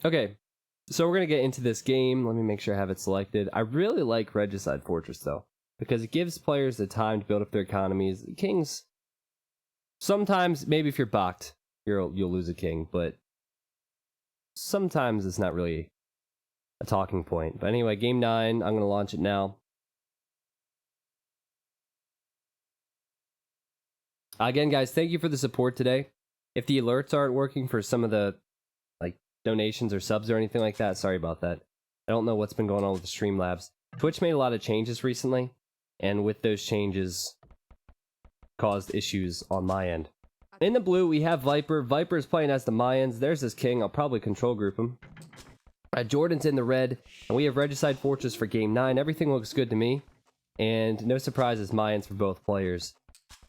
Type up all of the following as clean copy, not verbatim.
Okay, so we're going to get into this game. Let me make sure I have it selected. I really like Regicide Fortress, though, because it gives players the time to build up their economies. Kings, sometimes, maybe if you're Bakht, you'll lose a king, but sometimes it's not really a talking point. But anyway, game 9, I'm going to launch it now. Again, guys, thank you for the support today. If the alerts aren't working for some of the donations or subs or anything like that, sorry about that. I don't know what's been going on with the Streamlabs. Twitch made a lot of changes recently, and with those changes caused issues on my end. In the blue, we have Viper. Viper is playing as the Mayans. There's his king. I'll probably control group him. Jordan's in the red, and we have Regicide Fortress for game 9. Everything looks good to me, and no surprises, Mayans for both players.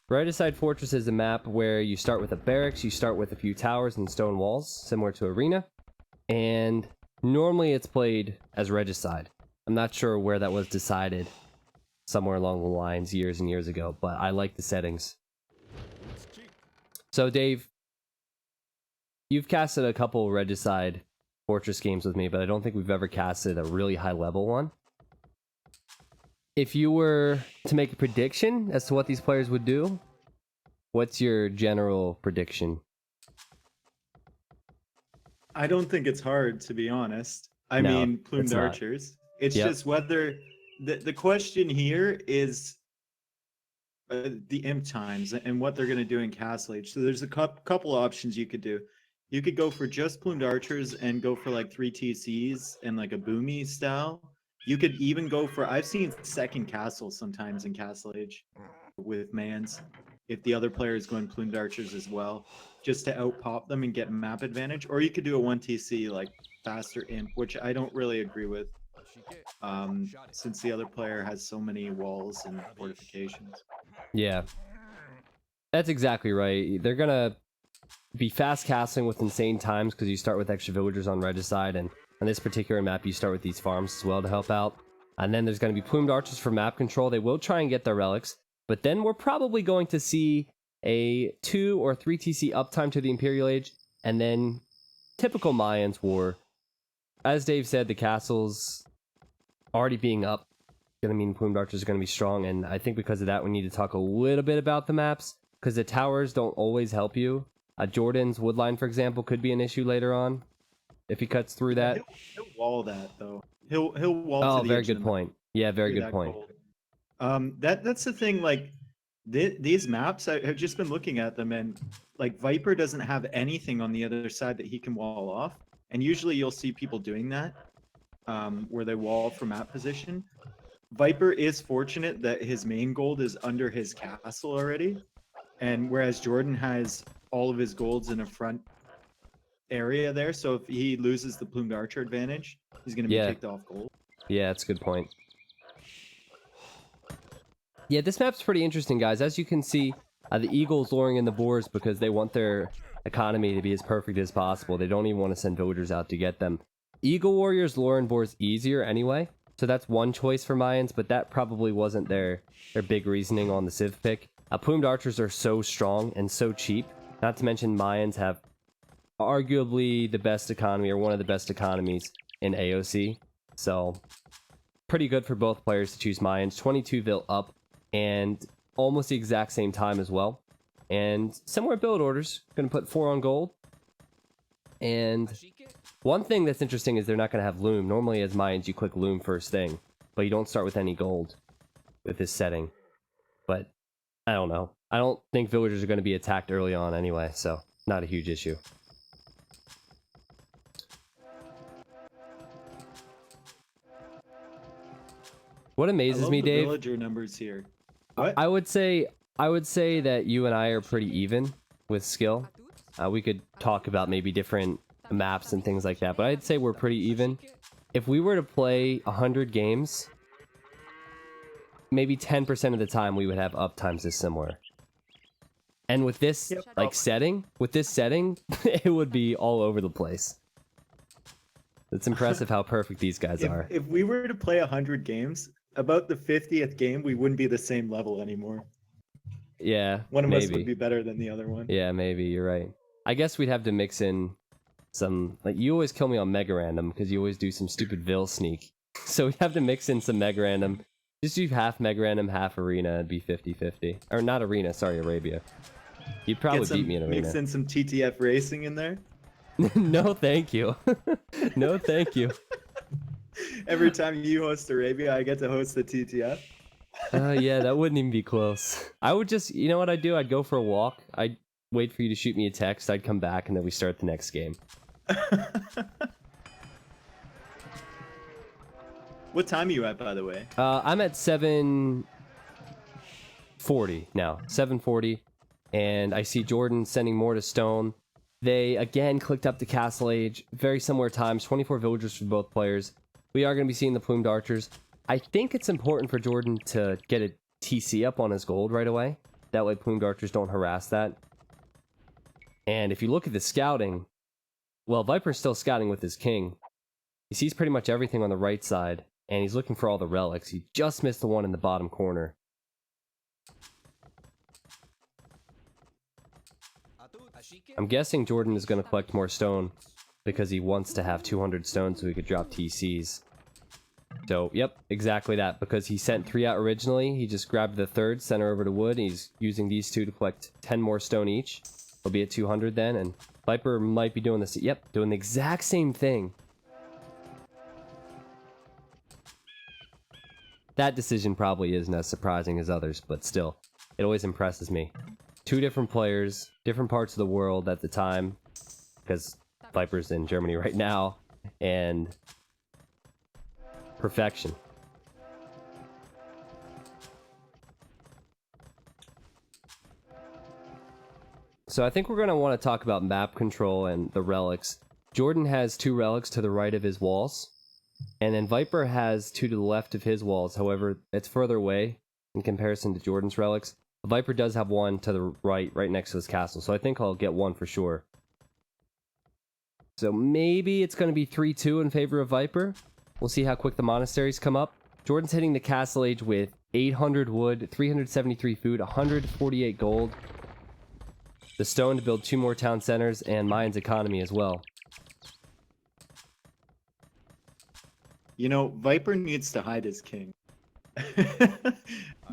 Regicide Fortress is a map where you start with a barracks, you start with a few towers and stone walls, similar to Arena, and normally it's played as Regicide. I'm not sure where that was decided, somewhere along the lines years and years ago, but I like the settings. So Dave, you've casted a couple Regicide Fortress games with me, but I don't think we've ever casted a really high level one. If you were to make a prediction as to what these players would do, what's your general prediction? I don't think it's hard, to be honest. I mean, plumed archers. It's just whether the question here is the imp times and what they're going to do in Castle Age. So there's a couple options you could do. You could go for just plumed archers and go for like 3 TCs and like a boomy style. You could even go for, I've seen second castle sometimes in Castle Age with mans, if the other player is going plumed archers as well, just to out-pop them and get map advantage. Or you could do a 1 TC like faster imp, which I don't really agree with, since the other player has so many walls and fortifications. Yeah, that's exactly right. They're gonna be fast casting with insane times because you start with extra villagers on Regicide, and on this particular map you start with these farms as well to help out. And then there's going to be plumed archers for map control. They will try and get their relics, but then we're probably going to see a 2 or 3 TC uptime to the Imperial Age, and then typical Mayans war. As Dave said, the castles already being up going to mean plumed archers are going to be strong, and I think because of that we need to talk a little bit about the maps, because the towers don't always help you. Jordan's woodline, for example, could be an issue later on if he cuts through that. He'll wall that though. He'll wall. Oh, to the very edge good of the point. Yeah, very good point. That's the thing. Like these maps, I've just been looking at them, and like Viper doesn't have anything on the other side that he can wall off. And usually you'll see people doing that, where they wall from map position. Viper is fortunate that his main gold is under his castle already, and whereas Jordan has all of his golds in a front area there, so if he loses the plumed archer advantage, he's going to be kicked off gold. Yeah, that's a good point. Yeah, this map's pretty interesting, guys. As you can see, the Eagles luring in the boars because they want their economy to be as perfect as possible. They don't even want to send villagers out to get them. Eagle warriors lure in boars easier anyway, so that's one choice for Mayans, but that probably wasn't their big reasoning on the Civ pick. Plumed archers are so strong and so cheap, not to mention Mayans have arguably the best economy, or one of the best economies in AOC, so pretty good for both players to choose Mayans. 22 vil up, and almost the exact same time as well, and similar build orders. Gonna put 4 on gold. And one thing that's interesting is they're not gonna have loom. Normally as Mayans you click loom first thing, but you don't start with any gold with this setting. But I don't know, I don't think villagers are going to be attacked early on anyway, so not a huge issue. What amazes me, Dave, villager numbers here. I would say that you and I are pretty even with skill. We could talk about maybe different maps and things like that, but I'd say we're pretty even. If we were to play 100 games, maybe 10% of the time we would have uptimes as similar. And with this setting, it would be all over the place. It's impressive how perfect these guys are. If we were to play 100 games, about the 50th game, we wouldn't be the same level anymore. Yeah, one of us would be better than the other one. Yeah, maybe, you're right. I guess we'd have to mix in some, like, you always kill me on Mega Random because you always do some stupid Vil sneak. So we have to mix in some Mega Random. Just do half Mega Random, half Arena, and be 50-50. Or not Arena, sorry, Arabia. You'd probably beat me in Arena. Mix in some TTF racing in there. No, thank you. No, thank you. Every time you host Arabia, I get to host the TTF. Yeah, that wouldn't even be close. I would just, you know what I'd do? I'd go for a walk. I'd wait for you to shoot me a text. I'd come back, and then we start the next game. What time are you at, by the way? I'm at 7:40 now. 7:40, and I see Jordan sending more to Stone. They, again, clicked up to Castle Age. Very similar times. 24 villagers for both players. We are going to be seeing the Plumed Archers. I think it's important for Jordan to get a TC up on his gold right away. That way Plumed Archers don't harass that. And if you look at the scouting, well, Viper's still scouting with his king. He sees pretty much everything on the right side, and he's looking for all the relics. He just missed the one in the bottom corner. I'm guessing Jordan is going to collect more stone because he wants to have 200 stone so he could drop TCs. So, yep, exactly that. Because he sent 3 out originally, he just grabbed the third, sent her over to wood, and he's using these 2 to collect 10 more stone each. He'll be at 200 then, and Viper might be doing this. Yep, doing the exact same thing. That decision probably isn't as surprising as others, but still, it always impresses me. 2 different players, different parts of the world at the time, because Viper's in Germany right now, and perfection. So I think we're going to want to talk about map control and the relics. Jordan has 2 relics to the right of his walls, and then Viper has 2 to the left of his walls. However, it's further away in comparison to Jordan's relics. Viper does have 1 to the right next to his castle, so I think I'll get 1 for sure. So maybe it's going to be 3-2 in favor of Viper. We'll see how quick the monasteries come up. Jordan's hitting the Castle Age with 800 wood, 373 food, 148 gold. The stone to build 2 more town centers, and Mayan's economy as well. You know, Viper needs to hide his king.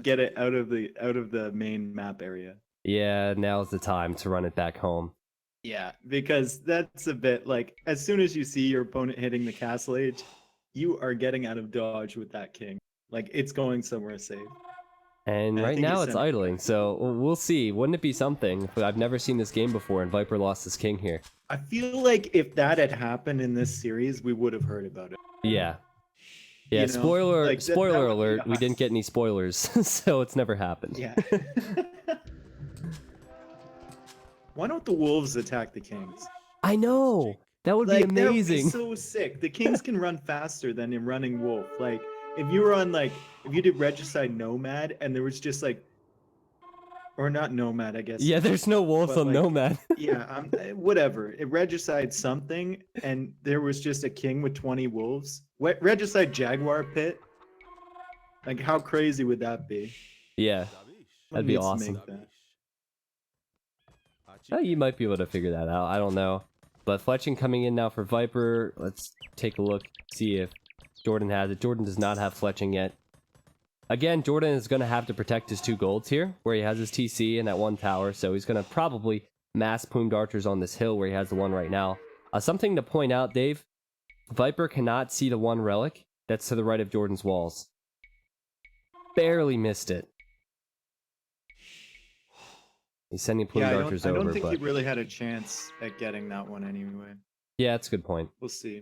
Get it out of the main map area. Yeah, now's the time to run it back home. Yeah, because that's a bit like, as soon as you see your opponent hitting the Castle Age, you are getting out of dodge with that king. Like, it's going somewhere safe. And right now it's idling, so we'll see. Wouldn't it be something? I've never seen this game before, and Viper lost his king here. I feel like if that had happened in this series, we would have heard about it. Yeah. Yeah, you know, spoiler alert, we didn't get any spoilers, so it's never happened. Yeah. Why don't the wolves attack the kings? I know! That would be amazing. That would be so sick. The kings can run faster than a running wolf. Like, if you were on, like, if you did Regicide Nomad, and there was just, like, or not Nomad, I guess. Yeah, there's no wolves on, like, Nomad. Yeah, whatever. It Regicide something, and there was just a king with 20 wolves. Regicide Jaguar Pit. Like, how crazy would that be? Yeah, that'd be awesome. Oh, you might be able to figure that out. I don't know. But fletching coming in now for Viper. Let's take a look, see if Jordan has it. Jordan does not have fletching yet. Again, Jordan is going to have to protect his 2 golds here, where he has his TC and that 1 tower, so he's going to probably mass Plumed Archers on this hill where he has the 1 right now. Something to point out, Dave, Viper cannot see the 1 relic that's to the right of Jordan's walls. Barely missed it. He's sending Plumed Archers over, I don't think he really had a chance at getting that one anyway. Yeah, that's a good point. We'll see.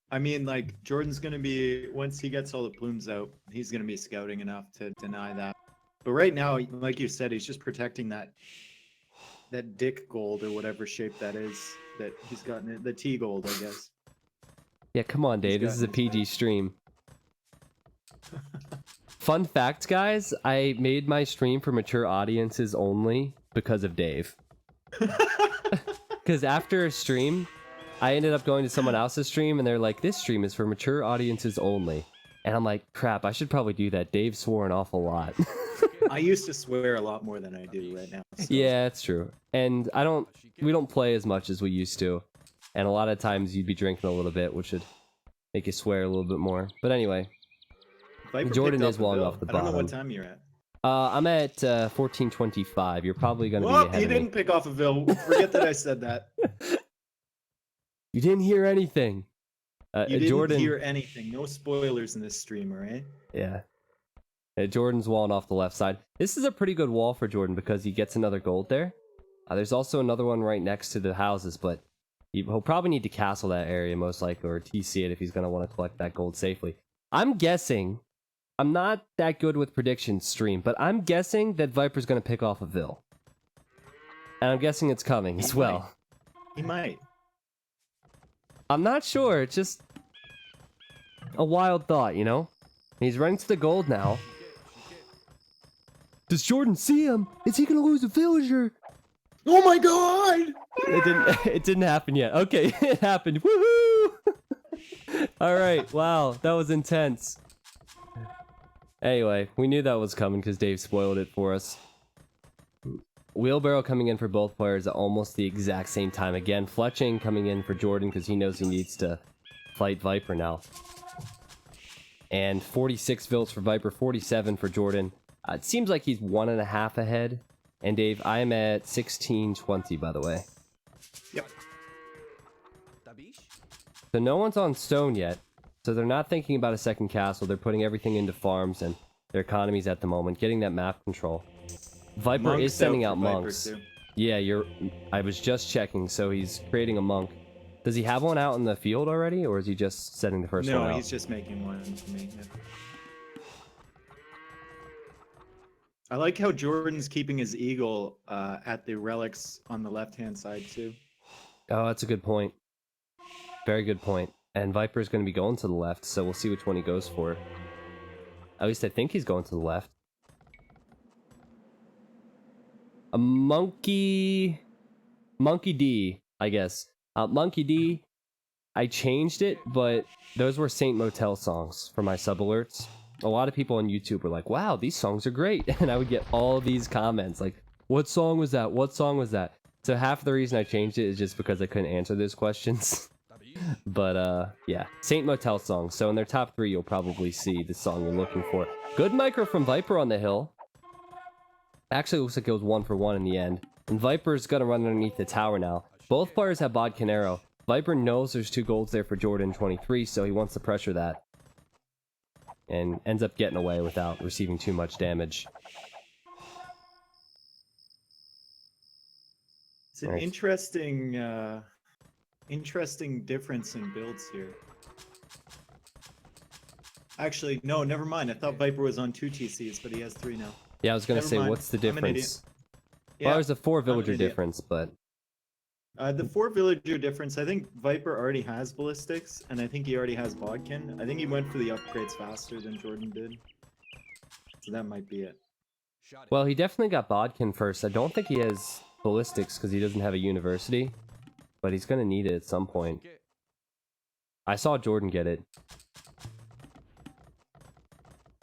I mean, like, Jordan's going to be, once he gets all the plumes out, he's going to be scouting enough to deny that. But right now, like you said, he's just protecting that dick gold or whatever shape that is that he's gotten, the T gold, I guess. Yeah, come on, Dave. This is a PG stream. Fun fact, guys, I made my stream for mature audiences only because of Dave. Because after a stream, I ended up going to someone else's stream, and they're like, this stream is for mature audiences only. And I'm like, crap, I should probably do that. Dave swore an awful lot. I used to swear a lot more than I do right now. So. Yeah, it's true. And we don't play as much as we used to. And a lot of times you'd be drinking a little bit, which would make you swear a little bit more. But anyway, Viper Jordan picked is up a walling bill. off the I bottom. don't know what time you're at. I'm at 14:25. You're probably going to be Well, ahead he of me. didn't pick off a bill. Forget that I said that. You didn't hear anything. You didn't Jordan... hear anything. No spoilers in this stream, all right? Yeah. Jordan's walling off the left side. This is a pretty good wall for Jordan because he gets another gold there. There's also another one right next to the houses, but he'll probably need to castle that area most likely, or TC it if he's going to want to collect that gold safely. I'm guessing, I'm not that good with predictions stream, but I'm guessing that Viper's going to pick off a Vil. And I'm guessing it's coming as well. He might. I'm not sure, it's just a wild thought, you know? He's running to the gold now. Does Jordan see him? Is he going to lose a villager? Oh my god! It didn't happen yet. Okay, it happened. Woohoo! Alright, wow, that was intense. Anyway, we knew that was coming because Dave spoiled it for us. Wheelbarrow coming in for both players at almost the exact same time. Again, Fletching coming in for Jordan because he knows he needs to fight Viper now. And 46 Vils for Viper, 47 for Jordan. It seems like he's 1.5 ahead. And Dave, I am at 1620, by the way. Yep. So no one's on stone yet. So they're not thinking about a second castle. They're putting everything into farms and their economies at the moment, getting that map control. Viper Monk's is sending out Viper monks. too. Yeah, I was just checking. So he's creating a monk. Does he have one out in the field already, or is he just setting the first one out? No, he's just making one for me. Yeah. I like how Jordan's keeping his eagle at the relics on the left-hand side too. Oh, that's a good point. Very good point. And Viper's going to be going to the left, so we'll see which one he goes for. At least I think he's going to the left. A Monkey D, I guess. Monkey D, I changed it, but those were Saint Motel songs for my sub alerts. A lot of people on YouTube were like, wow, these songs are great. And I would get all these comments like, what song was that? What song was that? So half the reason I changed it is just because I couldn't answer those questions. But yeah, Saint Motel songs. So in their top 3, you'll probably see the song you're looking for. Good micro from Viper on the hill. Actually, looks like it was 1 for 1 in the end. And Viper's gonna run underneath the tower now. Both players have Bodkin Arrow. Viper knows there's 2 golds there for Jordan 23, so he wants to pressure that. And ends up getting away without receiving too much damage. It's an interesting difference in builds here. Actually, no, never mind. I thought Viper was on 2 TCs, but he has 3 now. Yeah, I was gonna Never say, mind. what's the I'm an idiot. difference? Yeah, Well, there's a 4 I'm an villager idiot. difference, but... The 4 villager difference, I think Viper already has ballistics, and I think he already has Bodkin. I think he went for the upgrades faster than Jordan did. So that might be it. Well, he definitely got Bodkin first. I don't think he has ballistics because he doesn't have a university. But he's gonna need it at some point. I saw Jordan get it.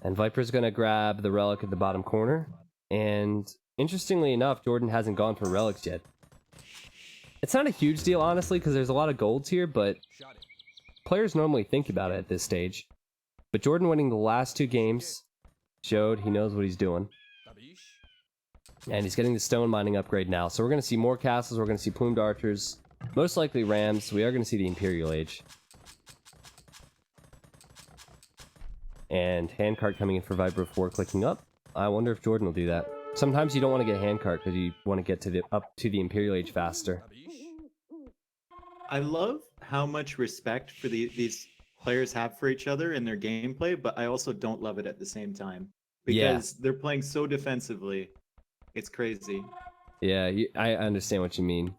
And Viper's gonna grab the relic at the bottom corner. And interestingly enough, Jordan hasn't gone for relics yet. It's not a huge deal, honestly, because there's a lot of golds here, but players normally think about it at this stage. But Jordan winning the last 2 games showed he knows what he's doing. And he's getting the stone mining upgrade now. So we're going to see more castles, we're going to see plumed archers, most likely rams. We are going to see the Imperial Age. And handcart coming in for Viper before clicking up. I wonder if Jordan will do that. Sometimes you don't want to get handcart because you want to get to up to the Imperial Age faster. I love how much respect for these players have for each other in their gameplay, but I also don't love it at the same time. Because they're playing so defensively. It's crazy. Yeah, I understand what you mean.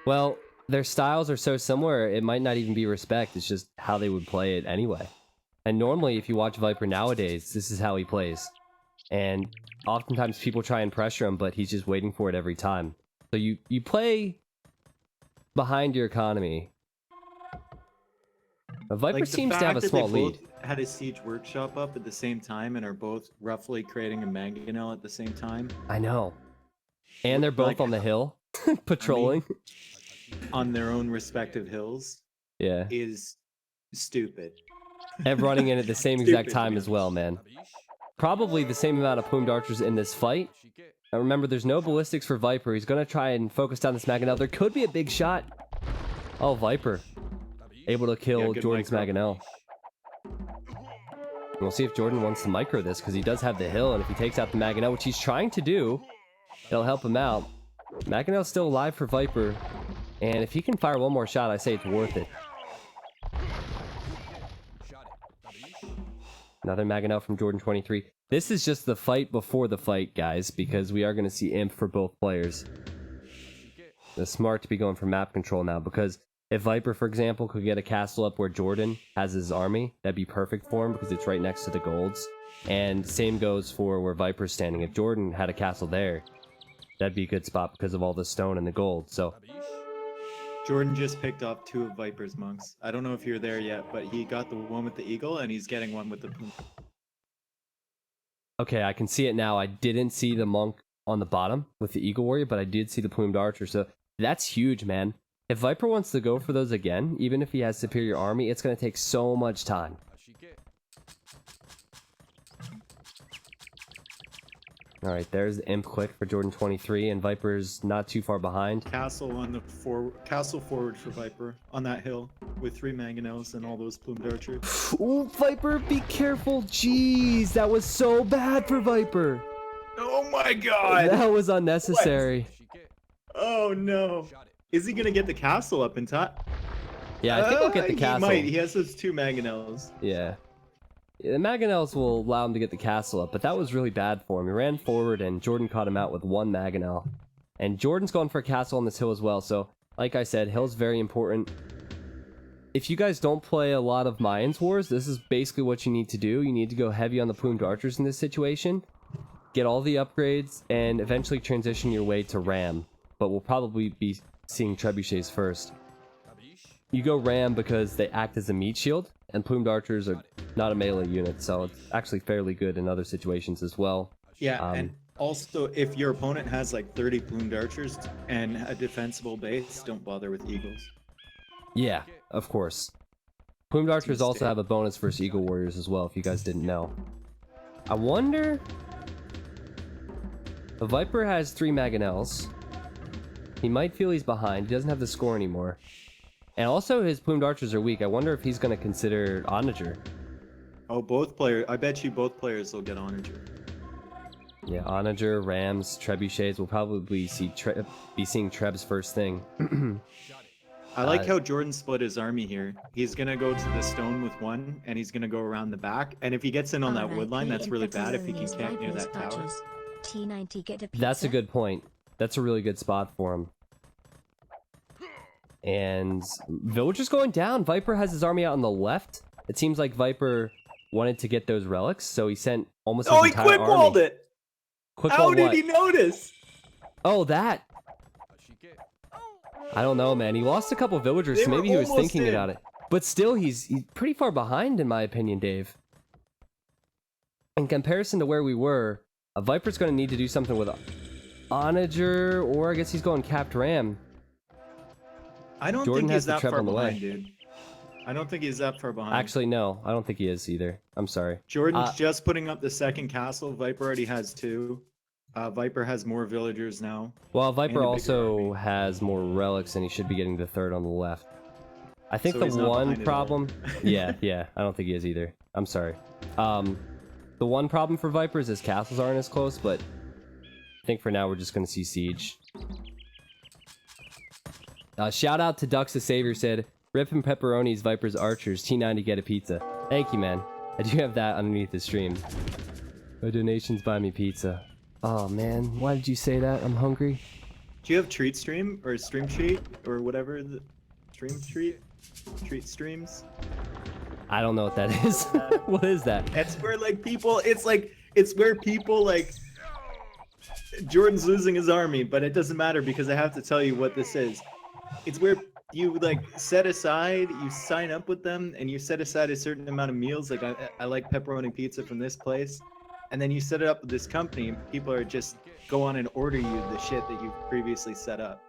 Well, their styles are so similar, it might not even be respect, it's just how they would play it anyway. And normally, if you watch Viper nowadays, this is how he plays. And oftentimes people try and pressure him, but he's just waiting for it every time. So you play behind your economy. But Viper seems to have a small lead. Both had a siege workshop up at the same time and are both roughly creating a mangonel at the same time. I know. And they're both Like, on the hill, patrolling. on their own respective hills Yeah. is stupid. And running in at the same exact Stupid, to time be as well, man. Probably the same amount of plumed archers in this fight. Now remember, there's no ballistics for Viper. He's going to try and focus down this Mangonel. There could be a big shot. Oh, Viper. Able to kill good Jordan's micro. Mangonel. We'll see if Jordan wants to micro this, because he does have the hill, and if he takes out the Mangonel, which he's trying to do, it'll help him out. Mangonel's still alive for Viper, and if he can fire one more shot, I say it's worth it. Another Mangonel from Jordan 23. This is just the fight before the fight, guys, because we are going to see imp for both players. It's smart to be going for map control now, because if Viper, for example, could get a castle up where Jordan has his army, that'd be perfect for him, because it's right next to the golds. And same goes for where Viper's standing. If Jordan had a castle there, that'd be a good spot because of all the stone and the gold. So Jordan just picked off 2 of Viper's monks. I don't know if you're there yet, but he got the one with the eagle, and he's getting one with the... okay, I can see it now. I didn't see the monk on the bottom with the eagle warrior, but I did see the plumed archer. So that's huge, man. If Viper wants to go for those again, even if he has superior army, it's going to take so much time. Alright, there's the imp click for Jordan 23, and Viper's not too far behind. Castle on the castle forward for Viper on that hill with 3 mangonels and all those plumed archers. Ooh, Viper, be careful. Jeez, that was so bad for Viper. Oh my god! That was unnecessary. What? Oh no. Is he gonna get the castle up in time? Yeah, I think he'll get the castle. He might. He has those 2 mangonels. Yeah. The Mangonels will allow him to get the castle up, but that was really bad for him. He ran forward, and Jordan caught him out with 1 Mangonel. And Jordan's going for a castle on this hill as well, so like I said, hill's very important. If you guys don't play a lot of Mayans Wars, this is basically what you need to do. You need to go heavy on the plumed archers in this situation, get all the upgrades, and eventually transition your way to Ram. But we'll probably be seeing trebuchets first. You go Ram because they act as a meat shield, and plumed archers are not a melee unit, so it's actually fairly good in other situations as well. Yeah, and also if your opponent has like 30 plumed archers and a defensible base, don't bother with eagles. Yeah, of course. Plumed archers also have a bonus versus eagle warriors as well, if you guys didn't know. I wonder... The Viper has 3 Mangonels. He might feel he's behind. He doesn't have the score anymore. And also his plumed archers are weak. I wonder if he's going to consider Onager. Oh, both players. I bet you both players will get Onager. Yeah, Onager, Rams, trebuchets. We'll probably be seeing Trebs first thing. I like how Jordan split his army here. He's going to go to the stone with 1, and he's going to go around the back. And if he gets in on that wood line, that's really bad if he can camp near that tower. That's a good point. That's a really good spot for him. And Villager's going down. Viper has his army out on the left. It seems like Viper wanted to get those relics, so he sent almost his entire army. Oh, he quick-walled it! Quick-walled How did he notice? Oh, that! I don't know, man. He lost a couple villagers, so maybe he was thinking about it. But still, he's pretty far behind, in my opinion, Dave. In comparison to where we were, a Viper's going to need to do something with Onager, or I guess he's going capped Ram. I don't think he's that far behind, dude. I don't think he's that far behind. Actually, no. I don't think he is either. I'm sorry. Jordan's just putting up the 2nd castle. Viper already has 2. Viper has more villagers now. Well, Viper also has more relics, and he should be getting the 3rd on the left. I think the one problem... yeah, I don't think he is either. I'm sorry. The one problem for Viper is his castles aren't as close, but I think for now we're just going to see Siege. Shout out to Ducks the Savior said, "Rip and pepperonis, Viper's archers, T9 to get a pizza." Thank you, man. I do have that underneath the stream. My donations buy me pizza. Oh man, why did you say that? I'm hungry. Do you have treat stream or stream treat or whatever the stream treat streams? I don't know what that is. What is that? That's where like people. It's where people like. Jordan's losing his army, but it doesn't matter because I have to tell you what this is. It's where you like set aside, you sign up with them, and you set aside a certain amount of meals. Like I like pepperoni pizza from this place, and then you set it up with this company, and people are just go on and order you the shit that you've previously set up.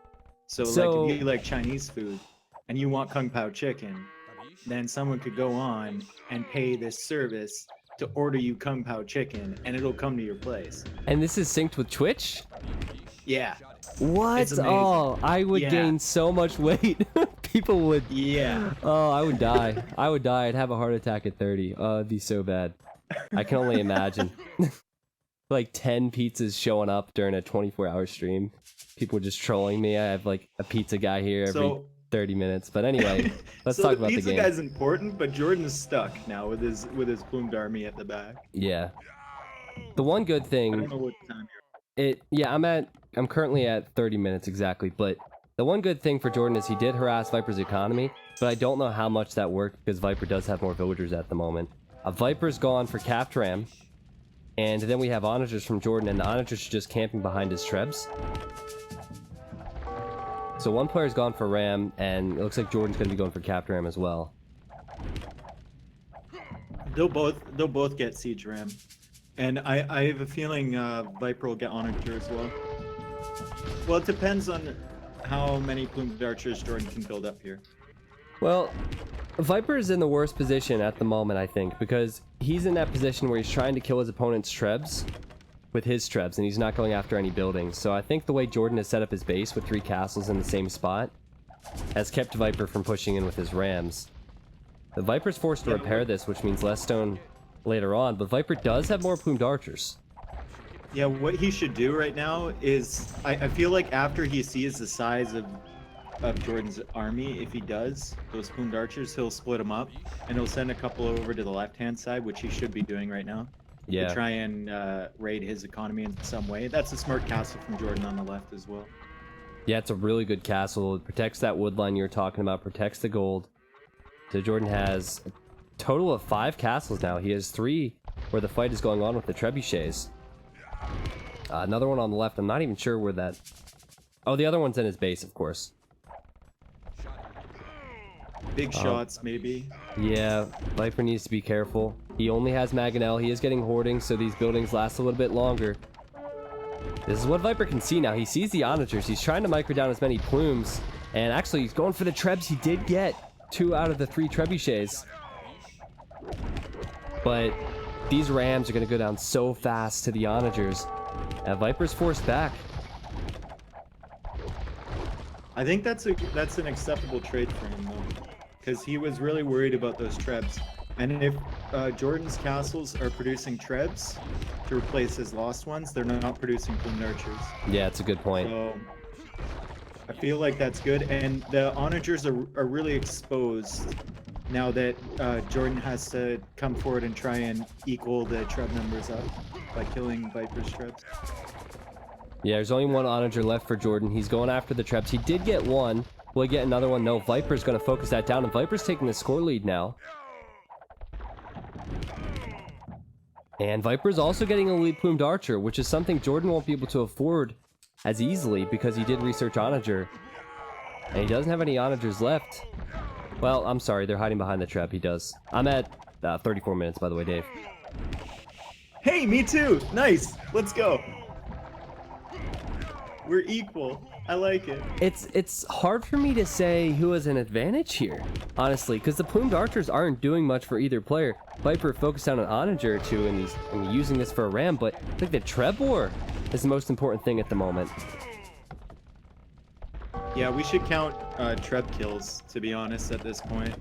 So like if you like Chinese food and you want Kung Pao chicken, then someone could go on and pay this service to order you Kung Pao chicken, and it'll come to your place. And this is synced with Twitch? Yeah. What? It's amazing. Oh, I would gain so much weight. People would. Yeah. Oh, I would die. I would die. I'd have a heart attack at 30. Oh, it'd be so bad. I can only imagine. Like 10 pizzas showing up during a 24-hour stream. People just trolling me. I have like a pizza guy here every 30 minutes. But anyway, let's talk about the game. The pizza guy's important, but Jordan is stuck now with his plumed army at the back. Yeah. The one good thing. I don't know what time you're I'm currently at 30 minutes exactly, but the one good thing for Jordan is he did harass Viper's economy, but I don't know how much that worked because Viper does have more villagers at the moment. Viper's gone for capped ram, and then we have onagers from Jordan, and the onagers are just camping behind his trebs. So one player's gone for ram, and it looks like Jordan's going to be going for capped ram as well. They'll both get siege ram, and I have a feeling Viper will get onager as well. Well, it depends on how many plumed archers Jordan can build up here. Well, Viper is in the worst position at the moment, I think, because he's in that position where he's trying to kill his opponent's trebs with his trebs, and he's not going after any buildings. So I think the way Jordan has set up his base with 3 castles in the same spot has kept Viper from pushing in with his rams. The Viper's forced to repair this, which means less stone later on, but Viper does have more plumed archers. Yeah, what he should do right now is, I feel like after he sees the size of Jordan's army, if he does, those plumed archers, he'll split them up, and he'll send a couple over to the left-hand side, which he should be doing right now. Yeah. To try and raid his economy in some way. That's a smart castle from Jordan on the left as well. Yeah, it's a really good castle. It protects that wood line you were talking about, protects the gold. So Jordan has a total of 5 castles now. He has 3 where the fight is going on with the trebuchets. Another one on the left. I'm not even sure where that... Oh, the other one's in his base, of course. Big shots, maybe. Yeah, Viper needs to be careful. He only has Mangonel. He is getting hoarding, so these buildings last a little bit longer. This is what Viper can see now. He sees the onagers. He's trying to micro down as many plumes. And actually, he's going for the trebs. He did get 2 out of the 3 trebuchets. But these rams are going to go down so fast to the onagers. Viper's forced back. I think that's an acceptable trade for him, though. Because he was really worried about those trebs. And if Jordan's castles are producing trebs to replace his lost ones, they're not producing plumed archers. Yeah, it's a good point. So I feel like that's good. And the onagers are really exposed now that Jordan has to come forward and try and equal the treb numbers up by killing Viper's trebs. Yeah, there's only 1 onager left for Jordan. He's going after the trebs. He did get 1. Will he get another one? No, Viper's going to focus that down, and Viper's taking the score lead now. And Viper's also getting a lead plumed archer, which is something Jordan won't be able to afford as easily because he did research onager. And he doesn't have any onagers left. Well, I'm sorry, they're hiding behind the trap. He does. I'm at 34 minutes, by the way, Dave. Hey, me too! Nice! Let's go! We're equal. I like it. It's hard for me to say who has an advantage here, honestly, because the plumed archers aren't doing much for either player. Viper focused on an onager or 2, and he's using this for a ram, but I think the treb war is the most important thing at the moment. Yeah, we should count treb kills, to be honest, at this point.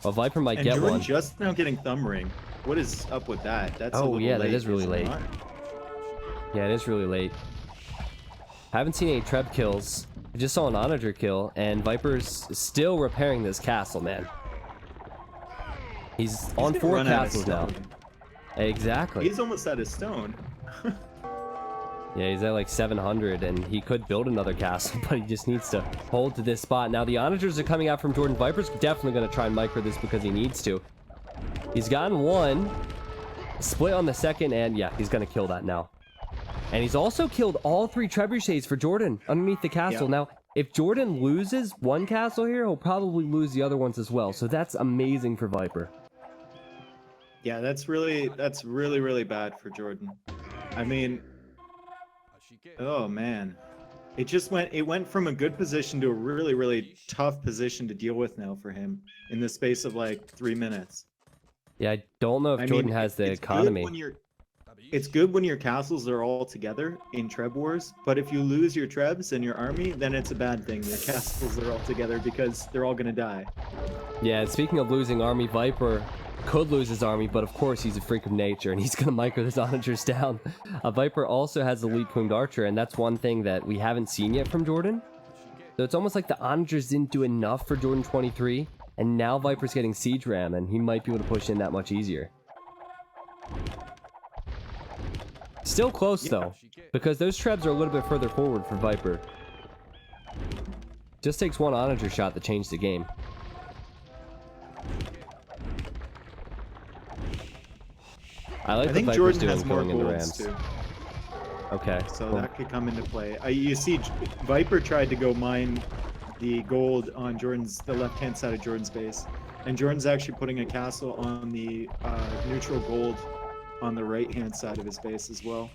Well, Viper might get Jordan one. Just now getting thumb ring. What is up with that? That's oh yeah, that is really late. Not? Yeah, it is really late. Haven't seen any treb kills. I just saw an onager kill, and Viper's still repairing this castle, man. He's on 4 castles now. Exactly. He's almost out of stone. Yeah, he's at like 700, and he could build another castle, but he just needs to hold to this spot. Now, the onagers are coming out from Jordan. Viper's definitely going to try and micro this because he needs to. He's gotten 1, split on the 2nd, and yeah, he's going to kill that now. And he's also killed all 3 trebuchets for Jordan underneath the castle. Yeah. Now, if Jordan loses 1 castle here, he'll probably lose the other ones as well. So that's amazing for Viper. Yeah, that's really bad for Jordan. I mean, oh man. It went from a good position to a really, really tough position to deal with now for him in the space of like 3 minutes. Yeah, I don't know if Jordan has the economy. It's good when your castles are all together in Treb Wars, but if you lose your Trebs and your army, then it's a bad thing. Your castles are all together because they're all gonna die. Yeah, speaking of losing army, Viper could lose his army, but of course he's a freak of nature and he's gonna micro his onagers down. Viper also has elite plumed archer, and that's one thing that we haven't seen yet from Jordan. So it's almost like the onagers didn't do enough for Jordan 23, and now Viper's getting siege ram, and he might be able to push in that much easier. Still close though, because those Trebs are a little bit further forward for Viper. Just takes one onager shot to change the game. I think Viper's Jordan has more going into golds Rams. too. Okay. So that could come into play. You see, Viper tried to go mine the gold on the left-hand side of Jordan's base, and Jordan's actually putting a castle on the neutral gold on the right-hand side of his base as well.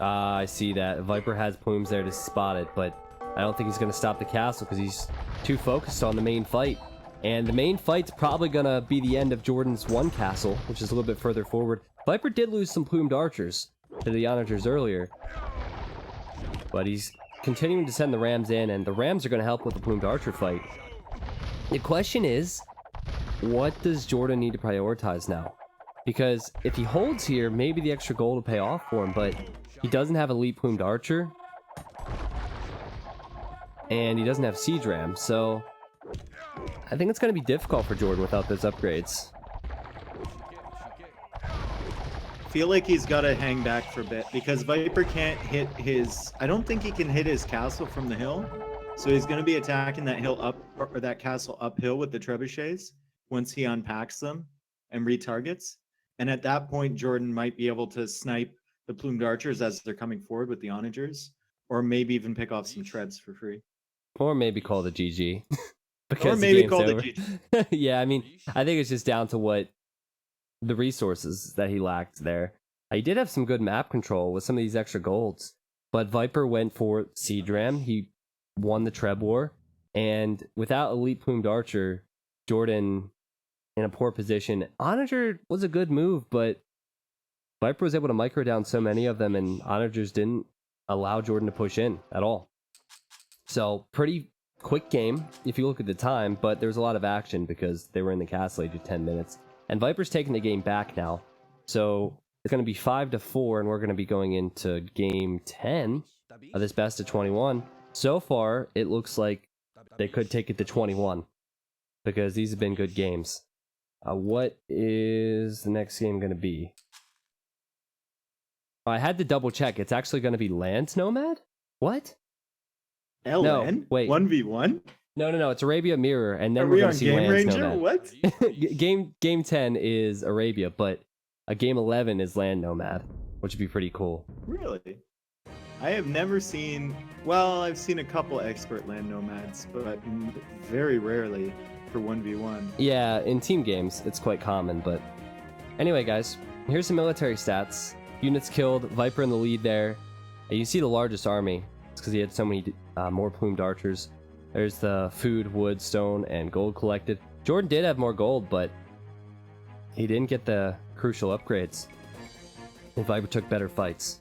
I see that. Viper has plumes there to spot it, but I don't think he's going to stop the castle because he's too focused on the main fight. And the main fight's probably going to be the end of Jordan's one castle, which is a little bit further forward. Viper did lose some plumed archers to the onagers earlier, but he's continuing to send the rams in, and the rams are going to help with the plumed archer fight. The question is, what does Jordan need to prioritize now? Because if he holds here, maybe the extra gold will pay off for him, but he doesn't have elite plumed archer, and he doesn't have siege ram, so I think it's going to be difficult for Jordan without those upgrades. Feel like he's got to hang back for a bit because Viper can't hit his... I don't think he can hit his castle from the hill, so he's going to be attacking that hill up, or that castle uphill with the trebuchets once he unpacks them and retargets. And at that point, Jordan might be able to snipe the plumed archers as they're coming forward with the onagers, or maybe even pick off some trebs for free. Or maybe call the GG. Or maybe call the GG. Yeah, I mean, I think it's just down to what the resources that he lacked there. He did have some good map control with some of these extra golds, but Viper went for siege ram. He won the Treb War, and without elite plumed archer, Jordan in a poor position. Onager was a good move, but Viper was able to micro down so many of them, and onagers didn't allow Jordan to push in at all. So pretty quick game if you look at the time, but there was a lot of action because they were in the castle age of 10 minutes. And Viper's taking the game back now. So it's going to be 5-4, and we're going to be going into game 10 of this best of 21. So far, it looks like they could take it to 21 because these have been good games. What is the next game going to be? I had to double check. It's actually going to be Land Nomad? What? LN? No, wait. 1v1? No. It's Arabia Mirror, and then Are we're we going on to see Game Land Ranger? Nomad. What? Game 10 is Arabia, but game 11 is Land Nomad, which would be pretty cool. Really? I have never seen... Well, I've seen a couple expert Land Nomads, but very rarely for 1v1. Yeah, in team games, it's quite common, but... Anyway, guys, here's some military stats. Units killed, Viper in the lead there. You see the largest army. It's because he had so many more plumed archers. There's the food, wood, stone, and gold collected. Jordan did have more gold, but he didn't get the crucial upgrades. And Viper took better fights.